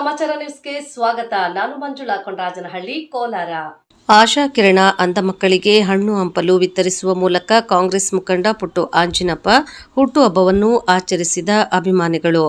ಸಮಾಚಾರ ನ್ಯೂಸ್ಗೆ ಸ್ವಾಗತ. ನಾನು ಮಂಜುಳಾ ಕೊಂಡರಾಜನಹಳ್ಳಿ, ಕೋಲಾರ. ಆಶಾ ಕಿರಣ ಅಂಧ ಮಕ್ಕಳಿಗೆ ಹಣ್ಣು ಹಂಪಲು ವಿತರಿಸುವ ಮೂಲಕ ಕಾಂಗ್ರೆಸ್ ಮುಖಂಡ ಪುಟ್ಟು ಆಂಜಿನಪ್ಪ ಹುಟ್ಟುಹಬ್ಬವನ್ನು ಆಚರಿಸಿದ ಅಭಿಮಾನಿಗಳು.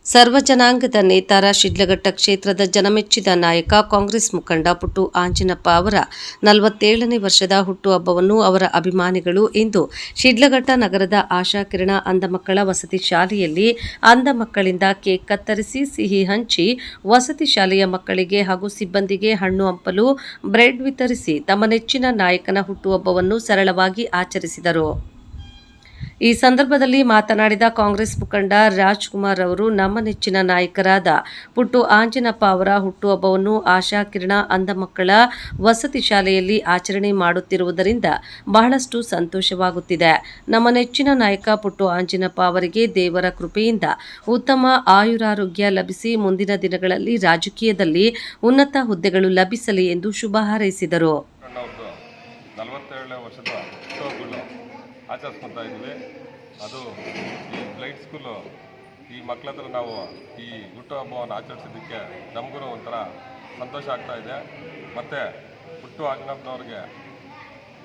ಸರ್ವ ಜನಾಂಗದ ನೇತಾರ, ಶಿಡ್ಲಘಟ್ಟ ಕ್ಷೇತ್ರದ ಜನಮೆಚ್ಚಿದ ನಾಯಕ, ಕಾಂಗ್ರೆಸ್ ಮುಖಂಡ ಪುಟ್ಟು ಆಂಜಿನಪ್ಪ ಅವರ 47ನೇ ವರ್ಷದ ಹುಟ್ಟುಹಬ್ಬವನ್ನು ಅವರ ಅಭಿಮಾನಿಗಳು ಇಂದು ಶಿಡ್ಲಘಟ್ಟ ನಗರದ ಆಶಾ ಕಿರಣ ಅಂಧ ಮಕ್ಕಳ ವಸತಿ ಶಾಲೆಯಲ್ಲಿ ಅಂಧ ಮಕ್ಕಳಿಂದ ಕೇಕ್ ಕತ್ತರಿಸಿ ಸಿಹಿ ಹಂಚಿ ವಸತಿ ಶಾಲೆಯ ಮಕ್ಕಳಿಗೆ ಹಾಗೂ ಸಿಬ್ಬಂದಿಗೆ ಹಣ್ಣು ಹಂಪಲು, ಬ್ರೆಡ್ ವಿತರಿಸಿ ತಮ್ಮ ನೆಚ್ಚಿನ ನಾಯಕನ ಹುಟ್ಟುಹಬ್ಬವನ್ನು ಸರಳವಾಗಿ ಆಚರಿಸಿದರು. ಈ ಸಂದರ್ಭದಲ್ಲಿ ಮಾತನಾಡಿದ ಕಾಂಗ್ರೆಸ್ ಮುಖಂಡ ರಾಜ್ಕುಮಾರ್ ಅವರು, ನಮ್ಮ ನೆಚ್ಚಿನ ನಾಯಕರಾದ ಪುಟ್ಟು ಆಂಜಿನಪ್ಪ ಅವರ ಹುಟ್ಟುಹಬ್ಬವನ್ನು ಆಶಾ ಕಿರಣ ಅಂಧ ಮಕ್ಕಳ ವಸತಿ ಶಾಲೆಯಲ್ಲಿ ಆಚರಣೆ ಮಾಡುತ್ತಿರುವುದರಿಂದ ಬಹಳಷ್ಟು ಸಂತೋಷವಾಗುತ್ತಿದೆ. ನಮ್ಮ ನೆಚ್ಚಿನ ನಾಯಕ ಪುಟ್ಟು ಆಂಜಿನಪ್ಪ ಅವರಿಗೆ ದೇವರ ಕೃಪೆಯಿಂದ ಉತ್ತಮ ಆಯುರಾರೋಗ್ಯ ಲಭಿಸಿ ಮುಂದಿನ ದಿನಗಳಲ್ಲಿ ರಾಜಕೀಯದಲ್ಲಿ ಉನ್ನತ ಹುದ್ದೆಗಳು ಲಭಿಸಲಿ ಎಂದು ಶುಭ ಹಾರೈಸಿದರು. ಆಚರಿಸ್ಕೊತಾ ಇದ್ವಿ. ಅದು ಈ ಬ್ಲೈಂಡ್ ಸ್ಕೂಲು ಈ ಮಕ್ಕಳ ಹತ್ರ ನಾವು ಈ ಹುಟ್ಟುಹಬ್ಬವನ್ನು ಆಚರಿಸಿದ್ದಕ್ಕೆ ನಮಗೂ ಒಂಥರ ಸಂತೋಷ ಆಗ್ತಾ ಇದೆ. ಮತ್ತು ಪುಟ್ಟು ಆಂಜಿನಪ್ಪನವ್ರಿಗೆ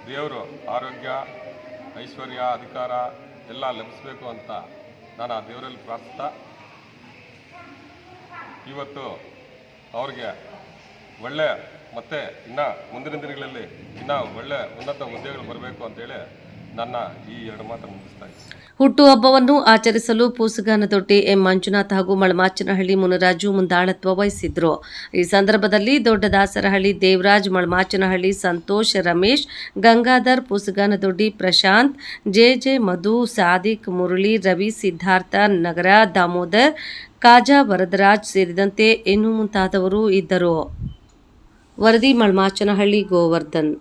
ದೇವರು ಆರೋಗ್ಯ, ಐಶ್ವರ್ಯ, ಅಧಿಕಾರ ಎಲ್ಲ ಲಭಿಸಬೇಕು ಅಂತ ನಾನು ಆ ದೇವರಲ್ಲಿ ಪ್ರಾರ್ಥಿಸ್ತಾ, ಇವತ್ತು ಅವ್ರಿಗೆ ಒಳ್ಳೆ ಮತ್ತು ಇನ್ನು ಮುಂದಿನ ದಿನಗಳಲ್ಲಿ ಇನ್ನೂ ಒಳ್ಳೆ ಉನ್ನತ ಹುದ್ದೆಗಳು ಬರಬೇಕು ಅಂತೇಳಿ ನನ್ನ ಈ ಎರಡು ಮಾತನ್ನು ಮುಗಿಸ್ತಾ ಇದ್ದೀನಿ. ಹುಟ್ಟುಹಬ್ಬವನ್ನು ಆಚರಿಸಲು ಪೂಸಗಾನದೊಡ್ಡಿ ಎಂ ಮಂಜುನಾಥ್ ಹಾಗೂ ಮಳಮಾಚನಹಳ್ಳಿ ಮುನರಾಜು ಮುಂದಾಳತ್ವ ವಹಿಸಿದ್ರು. ಈ ಸಂದರ್ಭದಲ್ಲಿ ದೊಡ್ಡದಾಸರಹಳ್ಳಿ ದೇವರಾಜ್, ಮಳಮಾಚನಹಳ್ಳಿ ಸಂತೋಷ್, ರಮೇಶ್, ಗಂಗಾಧರ್, ಪೂಸಗಾನದೊಡ್ಡಿ ಪ್ರಶಾಂತ್, ಜೆ ಮಧು, ಸಾದಿಕ್, ಮುರಳಿ, ರವಿ, ಸಿದ್ಧಾರ್ಥ ನಗರ, ದಾಮೋದರ್, ಕಾಜಾ, ವರದರಾಜ್ ಸೇರಿದಂತೆ ಇನ್ನು ಮುಂತಾದವರು ಇದ್ದರು. ವರದಿ ಮಳಮಾಚನಹಳ್ಳಿ ಗೋವರ್ಧನ್.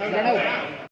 ಮಕ್ಕಳು